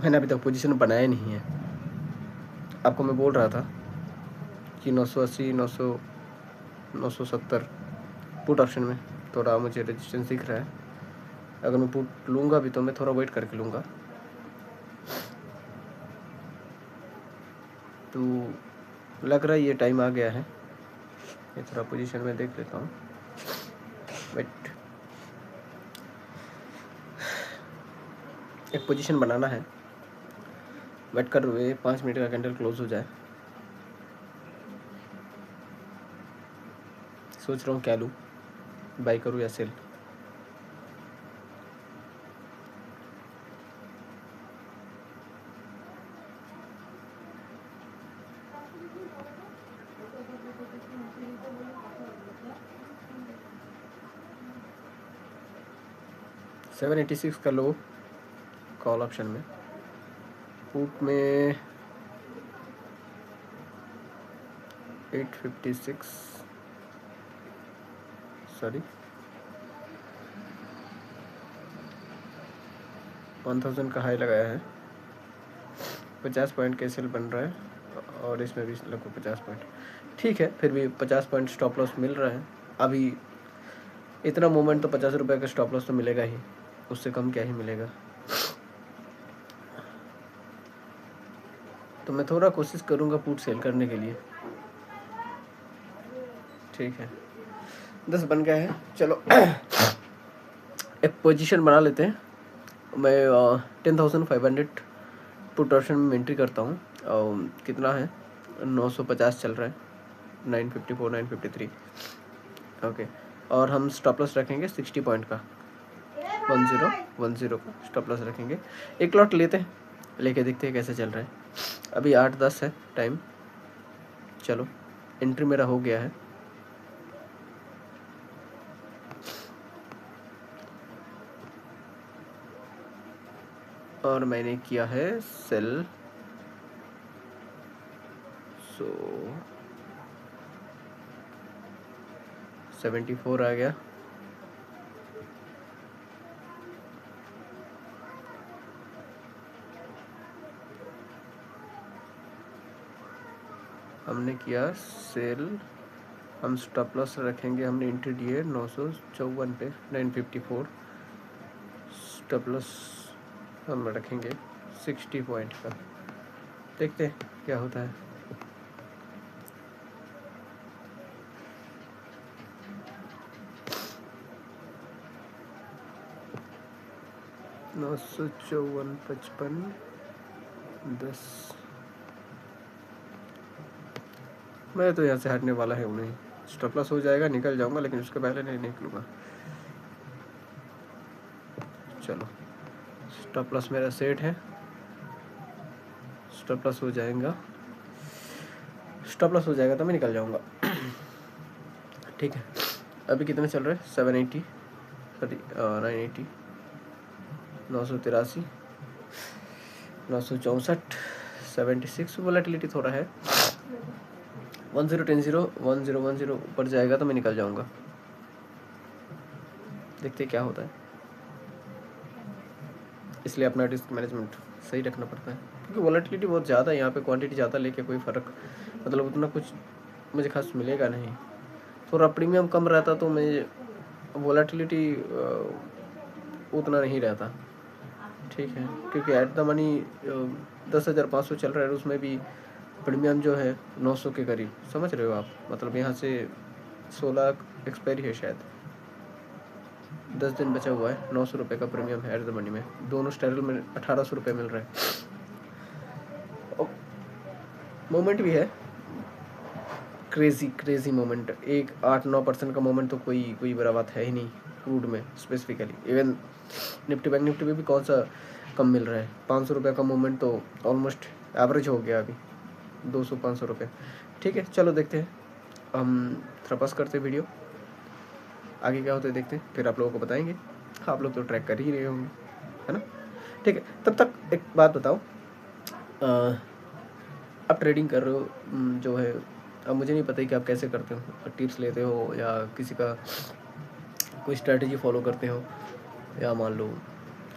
मैंने अभी तक पोजीशन बनाया नहीं है। आपको मैं बोल रहा था कि 980, 900, 970 पुट ऑप्शन में थोड़ा मुझे रेजिस्टेंस दिख रहा है। अगर मैं पुट लूँगा भी तो मैं थोड़ा वेट करके लूँगा। तो लग रहा है ये टाइम आ गया है। ये थोड़ा पोजीशन में देख लेता हूँ। वेट, एक पोजीशन बनाना है। वेट कर हुए 5 मिनट का कैंडल क्लोज हो जाए। सोच रहा हूँ क्या लूँ, बाई करूँ या सेल। $786 का लो कॉल ऑप्शन में। पुट में 856, सॉरी 1000 का हाई लगाया है। 50 पॉइंट का सेल बन रहा है और इसमें भी लगभग 50 पॉइंट। ठीक है, फिर भी 50 पॉइंट स्टॉप लॉस मिल रहा है। अभी इतना मूवमेंट तो 50 रुपये का स्टॉप लॉस तो मिलेगा ही, उससे कम क्या ही मिलेगा। तो मैं थोड़ा कोशिश करूँगा पुट सेल करने के लिए। ठीक है, 10 बन गए हैं। चलो एक पोजीशन बना लेते हैं। मैं 10,500 पुट ऑप्शन में एंट्री करता हूँ। कितना है, 950 चल रहा है, 954, 953। ओके, और हम स्टॉप लॉस रखेंगे 60 पॉइंट का, 1010 का स्टॉप लॉस रखेंगे। एक लॉट लेते हैं, लेके देखते हैं कैसे चल रहा है। अभी 8:10 है टाइम। चलो, एंट्री मेरा हो गया है। और मैंने किया है सेल। सो 74 आ गया। हमने किया सेल, हम स्टॉप लॉस रखेंगे। हमने एंट्री दी है 954 पे, 954। स्टॉप लॉस हम रखेंगे 60 पॉइंट का। देखते हैं क्या होता है। नौ सौ 54, 55, 10। मैं तो यहाँ से हटने वाला है नहीं। स्टॉप लॉस हो जाएगा, निकल जाऊंगा, लेकिन उसके पहले नहीं निकलूंगा। चलो, स्टॉप लॉस मेरा सेट है। स्टॉप लॉस हो जाएगा, स्टॉप लॉस हो जाएगा तो मैं निकल जाऊंगा। ठीक है, अभी कितने चल रहे हैं, 780, सॉरी 980, 983, 964, 76। वोलेटिलिटी थोड़ा है। 1010, 1010 ऊपर जाएगा तो मैं निकल जाऊंगा। देखते क्या होता है। इसलिए अपना रिस्क मैनेजमेंट सही रखना पड़ता है, क्योंकि वोलेटिलिटी बहुत ज़्यादा है यहाँ पे। क्वांटिटी ज़्यादा लेके कोई फ़र्क, मतलब उतना कुछ मुझे खास मिलेगा नहीं। थोड़ा प्रीमियम कम रहता तो मैं वोलेटिलिटी उतना नहीं रहता। ठीक है, क्योंकि एट द मनी 10,500 चल रहा है, उसमें भी प्रीमियम जो है 900 के करीब, समझ रहे हो आप। मतलब यहाँ से 16 एक्सपायरी है शायद, 10 दिन बचा हुआ है। 900 रुपये का प्रीमियम है एट द मनी में। दोनों स्टेरल में 1800 रुपये मिल रहे हैं। मोमेंट भी है, क्रेजी मोमेंट। एक 8-9% का मोमेंट तो कोई बड़ा बात है ही नहीं क्रूड में specifically. Even Nifty bank Nifty में भी कौन सा कम मिल रहा है। 500 रुपये का मोमेंट तो ऑलमोस्ट एवरेज हो गया अभी, 200-500 रुपये। ठीक है, चलो देखते हैं, हम थ्रपस करते हैं वीडियो। आगे क्या होता है देखते हैं, फिर आप लोगों को बताएंगे। आप लोग तो ट्रैक कर ही रहे होंगे, है ना। ठीक है, तब तक एक बात बताओ, आप ट्रेडिंग कर रहे हो जो है, अब मुझे नहीं पता कि आप कैसे करते हो, टिप्स लेते हो या किसी का कोई स्ट्रेटजी फॉलो करते हो, या मान लो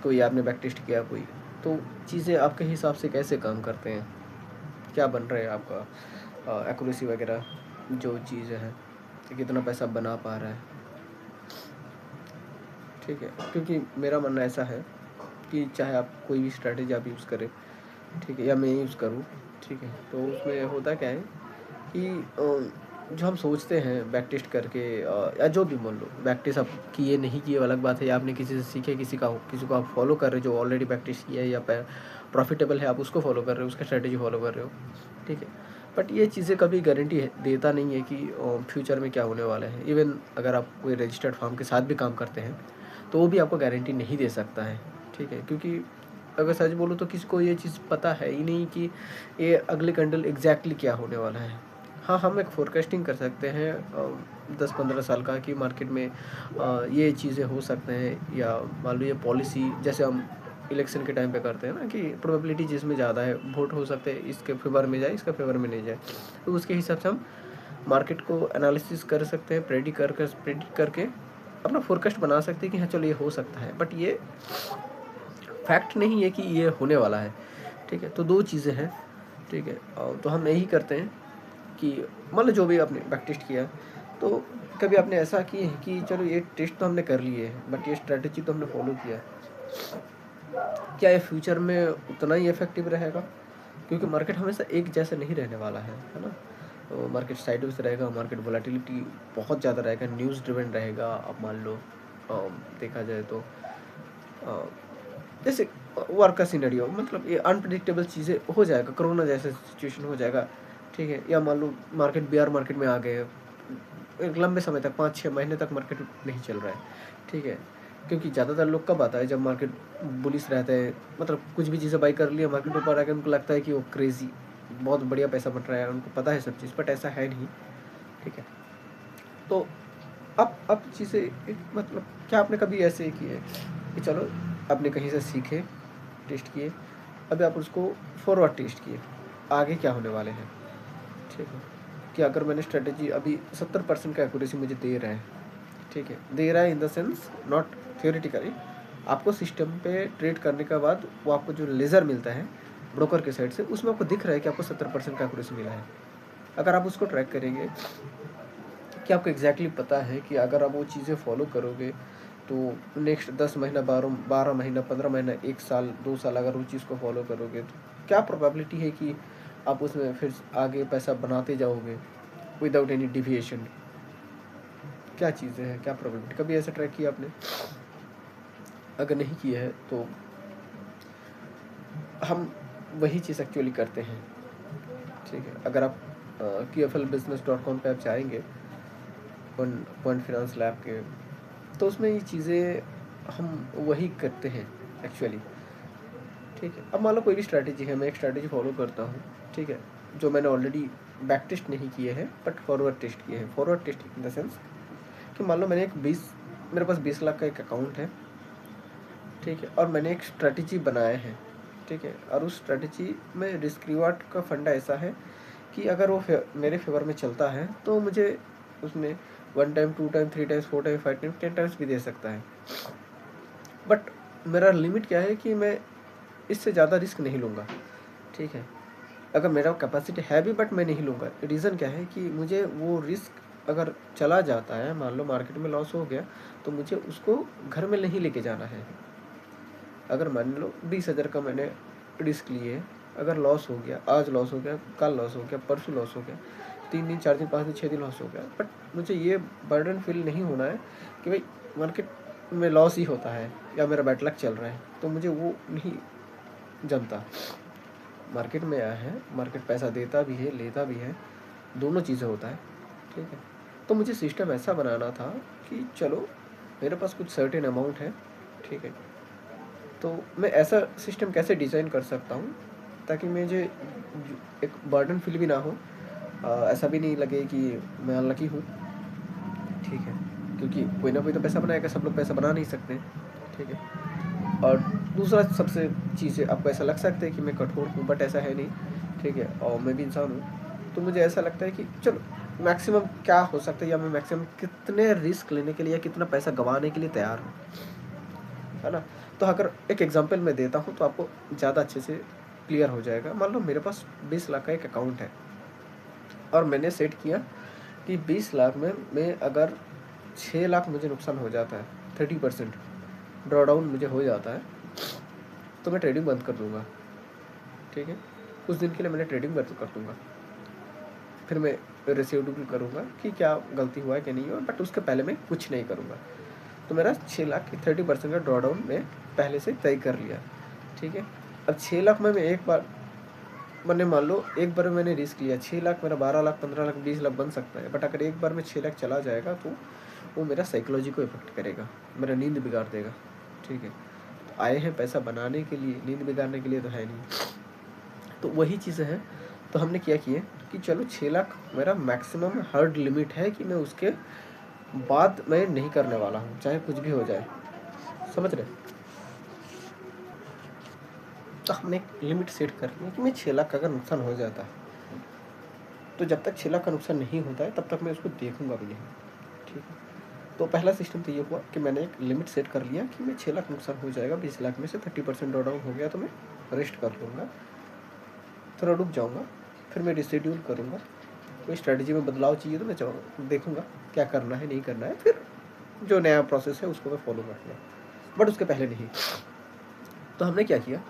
कोई आपने बैक टेस्ट किया कोई, तो चीज़ें आपके हिसाब से कैसे काम करते हैं, क्या बन रहा है आपका एक्यूरेसी वगैरह जो चीज़ें हैं, कि कितना पैसा बना पा रहा है, ठीक है। क्योंकि मेरा मानना ऐसा है कि चाहे आप कोई भी स्ट्रैटेजी आप यूज़ करें, ठीक है, या मैं यूज़ करूँ, ठीक है, तो उसमें होता क्या है कि जो हम सोचते हैं बैक टेस्ट करके, या जो भी मान लो बैक टेस्ट आप किए नहीं किए अलग बात है, या आपने किसी से सीखे, किसी को आप फॉलो कर रहे हो जो ऑलरेडी बैक टेस्ट किया है या प्रॉफिटेबल है, आप उसको फॉलो कर रहे हो, उसका स्ट्रैटेजी फॉलो कर रहे हो, ठीक है। बट ये चीज़ें कभी गारंटी देता नहीं है कि फ्यूचर में क्या होने वाला है। इवन अगर आप कोई रजिस्टर्ड फार्म के साथ भी काम करते हैं तो वो भी आपको गारंटी नहीं दे सकता है, ठीक है। क्योंकि अगर सच बोलूँ तो किसी को ये चीज़ पता है ही नहीं कि ये अगले कैंडल एग्जैक्टली क्या होने वाला है। हाँ, हम एक फोरकास्टिंग कर सकते हैं 10-15 साल का कि मार्केट में ये चीज़ें हो सकते हैं, या मान लो ये पॉलिसी जैसे हम इलेक्शन के टाइम पे करते हैं ना कि प्रोबेबिलिटी जिसमें ज़्यादा है वोट हो सकते हैं इसके फेवर में जाए, इसका फेवर में नहीं जाए, तो उसके हिसाब से हम मार्केट को एनालिसिस कर सकते हैं, प्रेडिक्ट करके अपना फोरकास्ट बना सकते हैं कि हाँ चलो ये हो सकता है, बट ये फैक्ट नहीं है कि ये होने वाला है, ठीक है। तो दो चीज़ें हैं, ठीक है। तो हम यही करते हैं कि मान लो जो भी आपने बैक टेस्ट किया, तो कभी आपने ऐसा किए है कि चलो ये टेस्ट तो हमने कर लिए है बट ये स्ट्रैटेजी तो हमने फॉलो किया, क्या ये फ्यूचर में उतना ही इफेक्टिव रहेगा? क्योंकि मार्केट हमेशा एक जैसा नहीं रहने वाला है ना। तो मार्केट साइडवेज रहेगा, मार्केट वोलेटिलिटी बहुत ज़्यादा रहेगा, न्यूज़ ड्रिवन रहेगा। अब मान लो देखा जाए तो जैसे वर्क का सिनेरियो, मतलब ये अनप्रेडिक्टेबल चीज़ें हो जाएगा, कोरोना जैसा सिचुएशन हो जाएगा, ठीक है। या मान लो मार्केट बेयर मार्केट में आ गए, एक लंबे समय तक 5-6 महीने तक मार्केट नहीं चल रहा है, ठीक है। क्योंकि ज़्यादातर लोग कब आता है जब मार्केट बुलिश रहते हैं, मतलब कुछ भी चीज़ें बाई कर लिया, मार्केट ऊपर आके उनको लगता है कि वो क्रेजी बहुत बढ़िया पैसा बन रहा है, उनको पता है सब चीज़, बट ऐसा है नहीं, ठीक है। तो अब चीज़ें मतलब क्या आपने कभी ऐसे किए कि चलो आपने कहीं से सीखे, टेस्ट किए, अभी आप उसको फॉरवर्ड टेस्ट किए, आगे क्या होने वाले हैं, ठीक है। कि अगर मैंने स्ट्रेटेजी अभी 70% का एक्यूरेसी मुझे दे रहा है, ठीक है, दे रहा है इन द सेंस नॉट थियोरेटिकली, आपको सिस्टम पे ट्रेड करने के बाद वो आपको जो लेज़र मिलता है ब्रोकर के साइड से, उसमें आपको दिख रहा है कि आपको 70% का एक्यूरेसी मिला है। अगर आप उसको ट्रैक करेंगे कि आपको एग्जैक्टली पता है कि अगर आप वो चीज़ें फॉलो करोगे तो नेक्स्ट 10 महीना, 12 महीना, 15 महीना, 1 साल, 2 साल अगर उस चीज़ को फॉलो करोगे तो क्या प्रोबेबिलिटी है कि आप उसमें फिर आगे पैसा बनाते जाओगे विदाउट एनी डिविएशन। क्या चीज़ें हैं, क्या प्रोबेबिलिटी, कभी ऐसा ट्रैक किया आपने? अगर नहीं किया है तो हम वही चीज़ एक्चुअली करते हैं, ठीक है। अगर आप QFLbusiness.com पे आप जाएंगे, पॉइंट फाइनेंस लैब के, तो उसमें ये चीज़ें हम वही करते हैं एक्चुअली, ठीक है। अब मान लो कोई भी स्ट्रैटेजी है, मैं एक स्ट्रैटेजी फॉलो करता हूँ, ठीक है, जो मैंने ऑलरेडी बैक टेस्ट नहीं किए हैं बट फॉरवर्ड टेस्ट किए हैं। Forward test in the sense कि मान लो मैंने मेरे पास 20 लाख का एक अकाउंट है, ठीक है, और मैंने एक स्ट्रैटेजी बनाया है, ठीक है, और उस स्ट्रैटेजी में रिस्क रिवार्ड का फंडा ऐसा है कि अगर वो मेरे फेवर में चलता है तो मुझे उसमें 1 time, 2 time, 3 times, 4 time, 5 time, 10 times भी दे सकता है। बट मेरा लिमिट क्या है कि मैं इससे ज़्यादा रिस्क नहीं लूँगा, ठीक है। अगर मेरा कैपेसिटी है भी बट मैं नहीं लूँगा। रीज़न क्या है कि मुझे वो रिस्क अगर चला जाता है, मान लो मार्केट में लॉस हो गया, तो मुझे उसको घर में नहीं लेके जाना है। अगर मान लो 20,000 का मैंने रिस्क लिए, अगर लॉस हो गया, आज लॉस हो गया, कल लॉस हो गया, परसों लॉस हो गया, 3 दिन, 4 दिन, 5 दिन, 6 दिन लॉस हो गया, बट मुझे ये बर्डन फील नहीं होना है कि भाई मार्केट में लॉस ही होता है या मेरा बैड लक चल रहा है, तो मुझे वो नहीं जमता। मार्केट में आया है, मार्केट पैसा देता भी है, लेता भी है, दोनों चीज़ें होता है, ठीक है। तो मुझे सिस्टम ऐसा बनाना था कि चलो मेरे पास कुछ सर्टेन अमाउंट है, ठीक है, तो मैं ऐसा सिस्टम कैसे डिज़ाइन कर सकता हूँ ताकि मुझे एक बर्डन फील भी ना हो, ऐसा भी नहीं लगे कि मैं अनलकी हूँ, ठीक है। क्योंकि कोई ना कोई तो पैसा बनाएगा, सब लोग पैसा बना नहीं सकते, ठीक है। और दूसरा सबसे चीज़ें आपको ऐसा लग सकता है कि मैं कठोर हूँ, बट ऐसा है नहीं, ठीक है, और मैं भी इंसान हूँ। तो मुझे ऐसा लगता है कि चलो मैक्सिमम क्या हो सकता है या मैं मैक्सिमम कितने रिस्क लेने के लिए या कितना पैसा गंवाने के लिए तैयार हूँ, है ना। तो अगर एक एग्जांपल मैं देता हूँ तो आपको ज़्यादा अच्छे से क्लियर हो जाएगा। मान लो मेरे पास 20 लाख का एक अकाउंट है और मैंने सेट किया कि 20 लाख में मैं अगर 6 लाख मुझे नुकसान हो जाता है, 30% ड्रॉ डाउन मुझे हो जाता है, तो मैं ट्रेडिंग बंद कर दूंगा। ठीक है, कुछ दिन के लिए मैंने ट्रेडिंग बंद कर दूंगा, फिर मैं रिसीव करूँगा कि क्या गलती हुआ है कि नहीं हुआ, बट उसके पहले मैं कुछ नहीं करूँगा। तो मेरा 6 लाख की 30% का ड्रॉ डाउन मैं पहले से तय कर लिया। ठीक है, अब 6 लाख में मैं एक बार मैंने मान लो एक बार मैंने रिस्क लिया, 6 लाख मेरा 12 लाख 15 लाख 20 लाख बन सकता है, बट अगर एक बार में 6 लाख चला जाएगा तो वो मेरा साइकोलॉजी को इफेक्ट करेगा, मेरा नींद बिगाड़ देगा। ठीक है, तो आए हैं पैसा बनाने के लिए, नींद बिगाड़ने के लिए तो है नहीं। तो वही चीज़ें हैं। तो हमने क्या किए कि चलो 6 लाख मेरा मैक्सिमम हार्ड लिमिट है कि मैं उसके बाद मैं नहीं करने वाला हूँ, चाहे कुछ भी हो जाए। समझ रहे। तो हमने एक लिमिट सेट कर ली कि मैं 6 लाख का अगर नुकसान हो जाता है तो जब तक 6 लाख का नुकसान नहीं होता है तब तक मैं उसको देखूंगा भी नहीं। ठीक है, तो पहला सिस्टम तो ये हुआ कि मैंने एक लिमिट सेट कर लिया कि मैं 6 लाख नुकसान हो जाएगा, 20 लाख में से 30% ड्रॉ डाउन हो गया तो मैं रेस्ट कर लूँगा, थोड़ा रुक जाऊँगा, फिर मैं रिशेड्यूल करूँगा। कोई स्ट्रेटजी में बदलाव चाहिए तो मैं देखूँगा क्या करना है नहीं करना है, फिर जो नया प्रोसेस है उसको मैं फॉलो करूँगा, बट उसके पहले नहीं। तो हमने क्या किया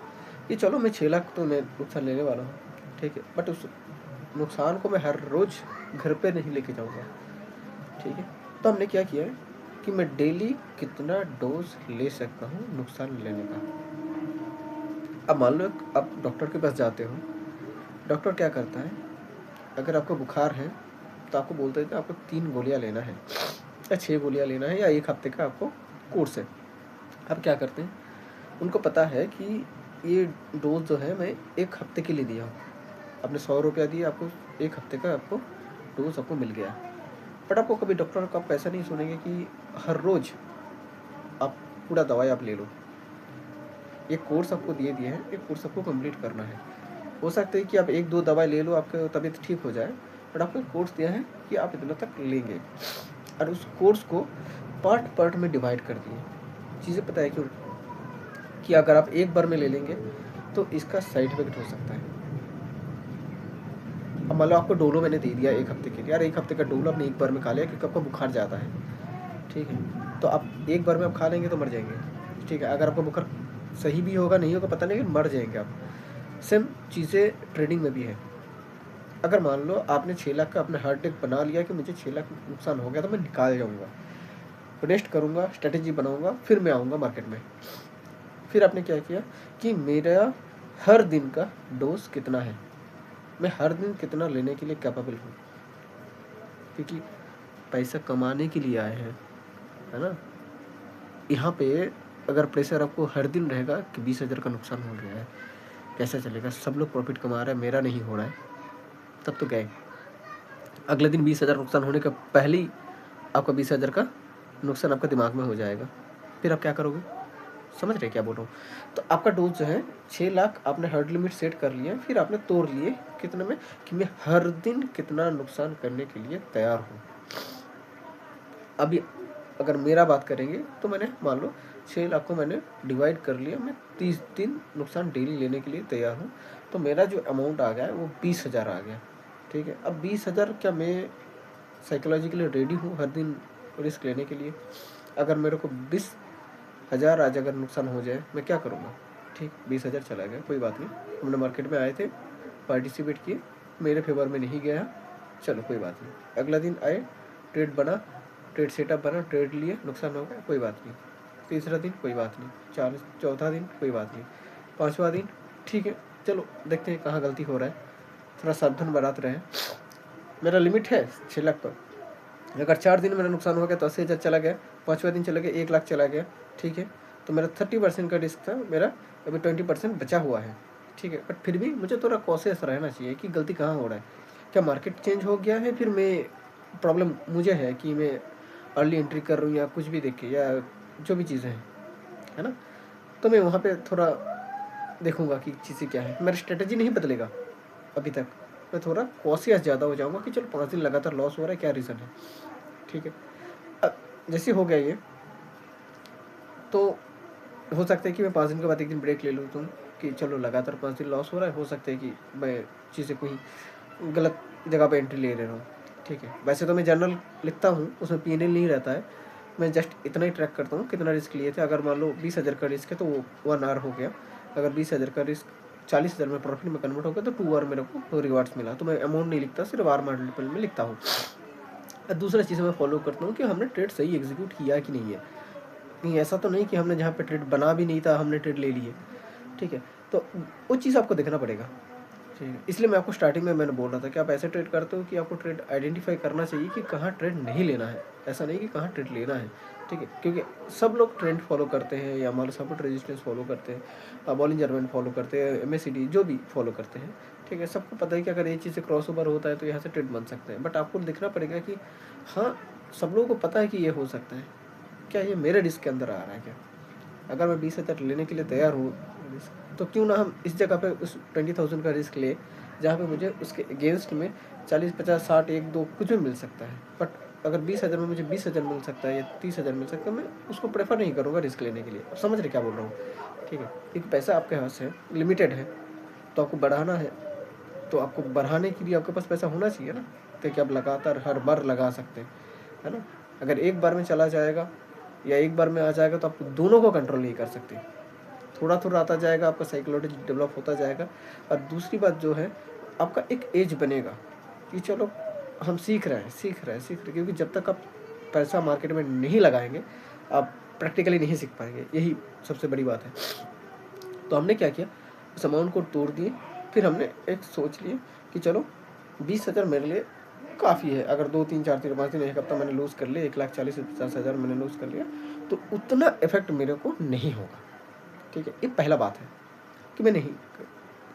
कि चलो मैं 6 लाख तो मैं नुकसान लेने वाला हूँ, ठीक है, बट उस नुकसान को मैं हर रोज़ घर पे नहीं लेके जाऊँगा। ठीक है, तो हमने क्या किया कि मैं डेली कितना डोज ले सकता हूँ नुकसान लेने का। अब मान लो आप डॉक्टर के पास जाते हो, डॉक्टर क्या करता है, अगर आपको बुखार है तो आपको बोलता है कि आपको 3 गोलियाँ लेना है या 6 गोलियाँ लेना है या 1 हफ्ते का आपको कोर्स है। अब क्या करते हैं, उनको पता है कि ये डोज जो है मैं 1 हफ्ते के लिए दिया हूँ, आपने 100 रुपया दिया, आपको 1 हफ्ते का आपको डोज आपको मिल गया। बट आपको कभी डॉक्टर का पैसा नहीं सुनेंगे कि हर रोज़ आप पूरा दवाई आप ले लो। एक कोर्स आपको दिए हैं, एक कोर्स आपको कंप्लीट करना है। हो सकता है कि आप 1-2 दवाई ले लो, आपका तबीयत ठीक हो जाए, बट आपको एक कोर्स दिया है कि आप इतना तक लेंगे, और उस कोर्स को पार्ट में डिवाइड कर दिए। चीज़ें पता है क्यों कि अगर आप एक बार में ले लेंगे तो इसका साइड इफेक्ट हो सकता है। अब मान लो आपको डोलो मैंने दे दिया 1 हफ्ते के लिए, यार 1 हफ्ते का डोलो आपने एक बार में खा लिया क्योंकि आपको बुखार ज़्यादा है। ठीक है, तो आप एक बार में आप खा लेंगे तो मर जाएंगे। ठीक है, अगर आपको बुखार सही भी होगा नहीं होगा पता नहीं, लेकिन मर जाएंगे आप। सेम चीज़ें ट्रेडिंग में भी है। अगर मान लो आपने 6 लाख का अपने हार्ड टेक बना लिया कि मुझे 6 लाख नुकसान हो गया तो मैं निकाल जाऊँगा, रेस्ट करूँगा, स्ट्रेटेजी बनाऊँगा, फिर मैं आऊँगा मार्केट में। फिर आपने क्या किया कि मेरा हर दिन का डोज कितना है, मैं हर दिन कितना लेने के लिए कैपेबल हूँ, क्योंकि पैसा कमाने के लिए आए हैं, है ना। यहाँ पे अगर प्रेशर आपको हर दिन रहेगा कि 20,000 का नुकसान हो गया है, कैसा चलेगा, सब लोग प्रॉफिट कमा रहे हैं, मेरा नहीं हो रहा है, तब तो गए। अगले दिन 20,000 नुकसान होने का पहले ही आपका 20,000 का नुकसान आपका दिमाग में हो जाएगा, फिर आप क्या करोगे। समझ रहे क्या बोल रहा हूँ। तो आपका डोज जो है 6 लाख आपने हार्ड लिमिट सेट कर लिया, फिर आपने तोड़ लिए कितने में कि मैं हर दिन कितना नुकसान करने के लिए तैयार हूँ। अभी अगर मेरा बात करेंगे तो मैंने मान लो 6 लाख को मैंने डिवाइड कर लिया, मैं 30 दिन नुकसान डेली लेने के लिए तैयार हूँ, तो मेरा जो अमाउंट आ गया है वो 20,000 आ गया। ठीक है, अब 20,000 क्या मैं साइकोलॉजिकली रेडी हूँ हर दिन रिस्क लेने के लिए। अगर मेरे को 20,000 आज अगर नुकसान हो जाए मैं क्या करूँगा। ठीक, 20,000 चला गया, कोई बात नहीं, हमने मार्केट में आए थे, पार्टिसिपेट किए, मेरे फेवर में नहीं गया, चलो कोई बात नहीं। अगला दिन आए, ट्रेड बना, ट्रेड सेटअप बना, ट्रेड लिए, नुकसान हो गया, कोई बात नहीं। तीसरा दिन कोई बात नहीं, चौथा दिन कोई बात नहीं, 5वां दिन ठीक है, चलो देखते हैं कहाँ गलती हो रहा है, थोड़ा सावधान बरत रहे हैं। मेरा लिमिट है 6 लाख का, अगर 4 दिन मेरा नुकसान हो गया तो 80,000 चला गया, 5वां दिन चला गया 1 लाख चला गया। ठीक है, तो मेरा 30% का रिस्क था, मेरा अभी 20% बचा हुआ है। ठीक है, बट फिर भी मुझे थोड़ा कॉशियस रहना चाहिए कि गलती कहाँ हो रहा है, क्या मार्केट चेंज हो गया है, फिर मैं प्रॉब्लम मुझे है कि मैं अर्ली एंट्री कर रहा हूँ या कुछ भी देख के, या जो भी चीज़ें हैं, है ना। तो मैं वहाँ पे थोड़ा देखूँगा कि चीज़ें क्या है, मेरा स्ट्रेटजी नहीं बदलेगा अभी तक, मैं थोड़ा कॉशियस ज़्यादा हो जाऊँगा कि चलो 5 दिन लगातार लॉस हो रहा है, क्या रीज़न है। ठीक है, अब जैसे हो गया ये, तो हो सकता है कि मैं 5 दिन के बाद 1 दिन ब्रेक ले लूँ, तो कि चलो लगातार 5 दिन लॉस हो रहा है, हो सकता है कि मैं चीज़ें कोई गलत जगह पे एंट्री ले रहा हूँ, ठीक है। वैसे तो मैं जर्नल लिखता हूँ, उसमें P&L नहीं रहता है, मैं जस्ट इतना ही ट्रैक करता हूँ कितना रिस्क लिए थे। अगर मान लो 20,000 का रिस्क है तो वो 1 आवर हो गया, अगर 20,000 का रिस्क 40,000 में प्रॉफिट में कन्वर्ट हो गया तो 2 आवर मेरे को रिवार्ड्स मिला, तो मैं अमाउंट नहीं लिखता, सिर्फ आर मल्टीपल में लिखता हूँ। दूसरा चीज़ मैं फॉलो करता हूँ कि हमने ट्रेड सही एग्जीक्यूट किया कि नहीं है। नहीं, ऐसा तो नहीं कि हमने जहाँ पे ट्रेड बना भी नहीं था हमने ट्रेड ले लिए, ठीक है। तो वो चीज़ आपको देखना पड़ेगा, ठीक है। इसलिए मैं आपको स्टार्टिंग में मैंने बोल रहा था कि आप ऐसे ट्रेड करते हो कि आपको ट्रेड आइडेंटिफाई करना चाहिए कि कहाँ ट्रेड नहीं लेना है, ऐसा नहीं कि कहाँ ट्रेड लेना है, ठीक है। क्योंकि सब लोग ट्रेंड फॉलो करते हैं या हमारे सपोर्ट रेजिस्टेंस फॉलो करते हैं, बॉलिंजर बैंड फॉलो करते हैं, MACD जो भी फॉलो करते हैं, ठीक है। सबको पता है कि अगर ये चीज़ से क्रॉस ओवर होता है तो यहाँ से ट्रेड बन सकते हैं, बट आपको देखना पड़ेगा कि हाँ, सब लोगों को पता है कि ये हो सकता है, क्या ये मेरे रिस्क के अंदर आ रहा है क्या। अगर मैं 20,000 लेने के लिए तैयार हूँ तो क्यों ना हम इस जगह पे उस 20,000 का रिस्क ले जहाँ पे मुझे उसके अगेंस्ट में 40, 50, 60, 1, 2 कुछ भी मिल सकता है। बट अगर 20,000 में मुझे 20,000 मिल सकता है या 30,000 मिल सकता है, मैं उसको प्रेफर नहीं करूँगा रिस्क लेने के लिए। अब समझ रहे क्या बोल रहा हूँ, ठीक है। क्योंकि पैसा आपके हाथ से लिमिटेड है, तो आपको बढ़ाना है, तो आपको बढ़ाने के लिए आपके पास पैसा होना चाहिए ना, ताकि आप लगातार हर बार लगा सकते हैं, है ना। अगर एक बार में चला जाएगा या एक बार में आ जाएगा तो आप दोनों को कंट्रोल नहीं कर सकते, थोड़ा थोड़ा आता जाएगा, आपका साइकोलॉजी डेवलप होता जाएगा। और दूसरी बात जो है, आपका एक एज बनेगा कि चलो हम सीख रहे हैं, क्योंकि जब तक आप पैसा मार्केट में नहीं लगाएंगे आप प्रैक्टिकली नहीं सीख पाएंगे, यही सबसे बड़ी बात है। तो हमने क्या किया, उस अमाउंट को तोड़ दिए, फिर हमने एक सोच लिए कि चलो 20,000 मेरे लिए काफ़ी है। अगर 2, 3, 4 दिन, 5 दिन, एक हफ्ता मैंने लूज़ कर लिया, 1,40,000 से 50,000 मैंने लूज़ कर लिया, तो उतना इफेक्ट मेरे को नहीं होगा, ठीक है। ये पहला बात है कि मैं नहीं,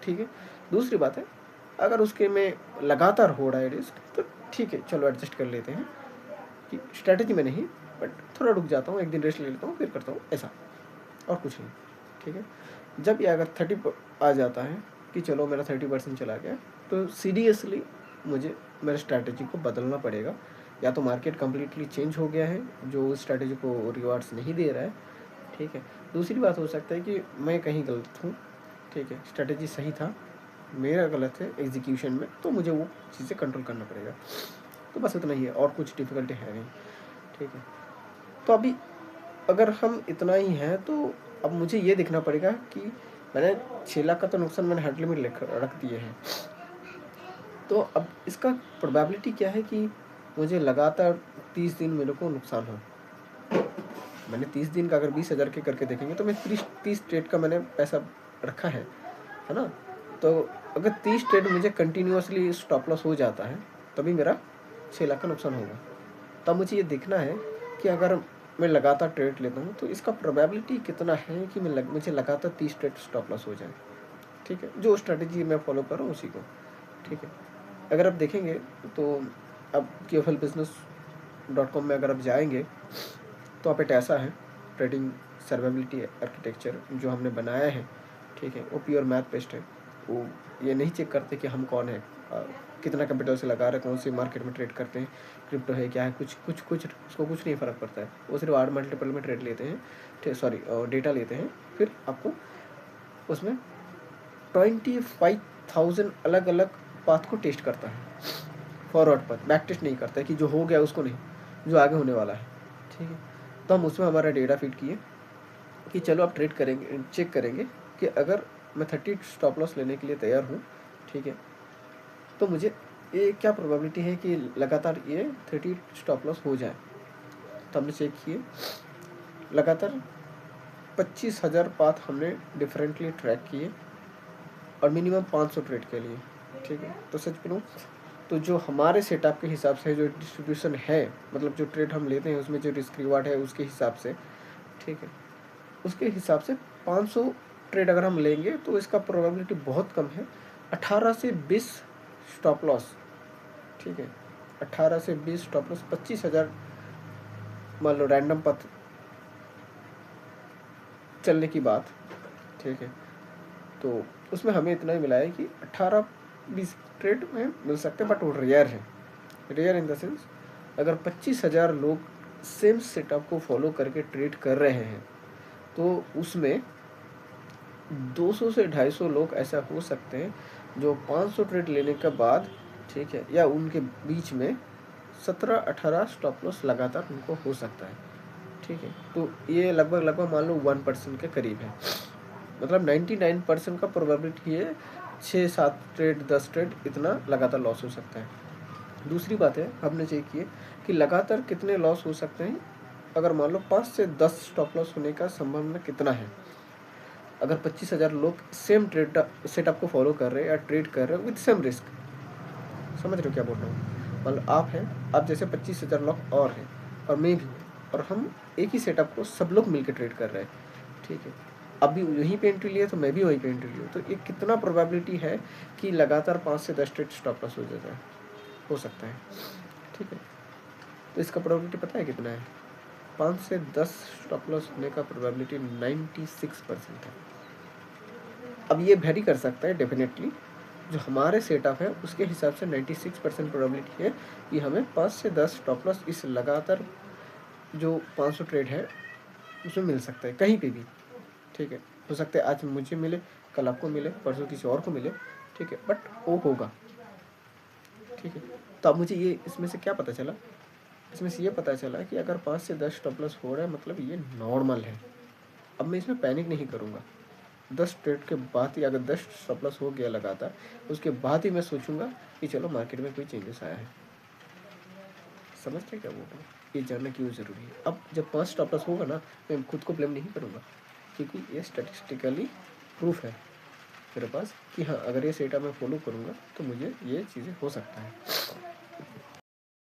ठीक है। दूसरी बात है, अगर उसके में लगातार हो रहा है रिस्क तो ठीक है, चलो एडजस्ट कर लेते हैं कि स्ट्रैटेजी में नहीं, बट थोड़ा रुक जाता हूँ, एक दिन रेस्ट ले लेता हूँ, फिर करता हूँ, ऐसा और कुछ नहीं, ठीक है। जब ये अगर 30 आ जाता है कि चलो मेरा 30% चला गया, तो सीरियसली मुझे मेरे स्ट्रैटेजी को बदलना पड़ेगा, या तो मार्केट कम्प्लीटली चेंज हो गया है जो उस स्ट्रैटेजी को रिवार्ड्स नहीं दे रहा है, ठीक है। दूसरी बात हो सकता है कि मैं कहीं गलत हूँ, ठीक है, स्ट्रैटेजी सही था, मेरा गलत है एग्जीक्यूशन में, तो मुझे वो चीज़ें कंट्रोल करना पड़ेगा। तो बस इतना ही है, और कुछ डिफ़िकल्टी है नहीं, ठीक है। तो अभी अगर हम इतना ही हैं तो अब मुझे ये देखना पड़ेगा कि मैंने 6 लाख का तो नुकसान मैंने हार्ड लिमिट रख दिए हैं, तो अब इसका प्रोबेबिलिटी क्या है कि मुझे लगातार 30 दिन मेरे को नुकसान हो। मैंने 30 दिन का अगर 20,000 के करके देखेंगे तो मैं 30 ट्रेड का मैंने पैसा रखा है ना। तो अगर 30 ट्रेड मुझे कंटिन्यूसली स्टॉप लॉस हो जाता है तभी मेरा 6 लाख का नुकसान होगा। तब मुझे ये देखना है कि अगर मैं लगातार ट्रेड लेता हूँ तो इसका प्रोबेबिलिटी कितना है कि मुझे लगातार 30 ट्रेड स्टॉप लॉस हो जाए, ठीक है। जो स्ट्रैटेजी मैं फॉलो कर रहा हूँ उसी को, ठीक है। अगर आप देखेंगे तो अब KFLbusiness.com में अगर आप जाएंगे तो आप एक ऐसा है ट्रेडिंग सर्वाइबिलिटी आर्किटेक्चर जो हमने बनाया है, ठीक है। वो प्योर मैथ बेस्ड है, वो ये नहीं चेक करते कि हम कौन है, कितना कैपिटल से लगा रहे हैं, कौन सी मार्केट में ट्रेड करते हैं, क्रिप्टो है क्या है, कुछ उसको कुछ नहीं फ़र्क पड़ता है। वो सिर्फ आर मल्टीपल में ट्रेड लेते हैं, सॉरी डेटा लेते हैं, फिर आपको उसमें 25,000 अलग अलग पाथ को टेस्ट करता है, फॉरवर्ड पाथ, बैक टेस्ट नहीं करता है कि जो हो गया उसको नहीं, जो आगे होने वाला है, ठीक है। तो हम उसमें हमारा डेटा फीड किए कि चलो आप ट्रेड करेंगे, चेक करेंगे कि अगर मैं 30 स्टॉप लॉस लेने के लिए तैयार हूँ, ठीक है, तो मुझे ये क्या प्रोबेबिलिटी है कि लगातार ये 30 स्टॉप लॉस हो जाए। तो हमने चेक किए, लगातार 25,000 पाथ हमने डिफरेंटली ट्रैक किए और मिनिमम 500 ट्रेड के लिए, ठीक है। तो सच बोलूँ तो जो हमारे सेटअप के हिसाब से जो डिस्ट्रीब्यूशन है, मतलब जो ट्रेड हम लेते हैं उसमें जो रिस्क रिवार्ड है उसके हिसाब से, ठीक है, उसके हिसाब से 500 ट्रेड अगर हम लेंगे तो इसका प्रोबेबिलिटी बहुत कम है। 18 से 20 स्टॉप लॉस, ठीक है, 18 से 20 स्टॉप लॉस, 25,000 मान लो रैंडम पथ चलने की बात, ठीक है। तो उसमें हमें इतना ही मिला है कि 18-20 ट्रेड में मिल सकते हैं, बट वो रेयर है। रेयर इन द सेंस अगर 25,000 लोग सेम सेटअप को फॉलो करके ट्रेड कर रहे हैं तो उसमें 200 से 250 लोग ऐसा हो सकते हैं जो 500 ट्रेड लेने के बाद, ठीक है, या उनके बीच में 17-18 स्टॉप लॉस लगातार उनको हो सकता है, ठीक है। तो ये लगभग मान लो 1% के करीब है। मतलब 99% का प्रोबेबिलिटी है 6-7 ट्रेड 10 ट्रेड इतना लगातार लॉस हो सकता है। दूसरी बात है, हमने चेक किए कि लगातार कितने लॉस हो सकते हैं। अगर मान लो 5 से 10 स्टॉप लॉस होने का संभावना कितना है। अगर 25,000 लोग सेम ट्रेड सेटअप को फॉलो कर रहे हैं या ट्रेड कर रहे हैं विद सेम रिस्क, समझ रहे हो क्या बोल रहा हूँ। मतलब आप हैं, आप जैसे 25,000 लोग और हैं और मैं भी हूँ, और हम एक ही सेटअप को सब लोग मिलकर ट्रेड कर रहे हैं, ठीक है। अभी यहीं पे एंट्री लिए तो मैं भी वहीं पे एंट्री लिया, तो ये कितना प्रोबेबिलिटी है कि लगातार 5 से 10 ट्रेड स्टॉप लॉस हो जाता है, हो सकता है, ठीक है। तो इसका प्रोबेबिलिटी पता है कितना है? 5 से 10 स्टॉप लॉस होने का प्रोबेबिलिटी 96% है। अब ये वेरी कर सकता है डेफिनेटली, जो हमारे सेटअप है उसके हिसाब से 96% प्रोबेबिलिटी है कि हमें 5 से 10 स्टॉप लॉस इस लगातार जो 500 ट्रेड है उसमें मिल सकता है कहीं पे भी, ठीक है। हो सकता है आज मुझे मिले, कल आपको मिले, परसों किसी और को मिले, ठीक है, बट वो होगा, ठीक है। तो अब मुझे ये इसमें से क्या पता चला, इसमें से ये पता चला कि अगर 5 से 10 स्टॉप लॉस हो रहा है मतलब ये नॉर्मल है। अब मैं इसमें पैनिक नहीं करूँगा। 10 ट्रेड के बाद ही, अगर 10 स्टॉप लॉस हो गया लगातार, उसके बाद ही मैं सोचूंगा कि चलो मार्केट में कोई चेंजेस आया है। समझते क्या बोल रहा हूँ? ये जानना क्यों ज़रूरी है। अब जब 5 स्टॉप लॉस होगा ना, मैं खुद को ब्लेम नहीं करूँगा, क्योंकि ये स्टैटिस्टिकली प्रूफ है मेरे पास कि हाँ, अगर ये सेटअप मैं फॉलो करूँगा तो मुझे ये चीज़ें हो सकता है।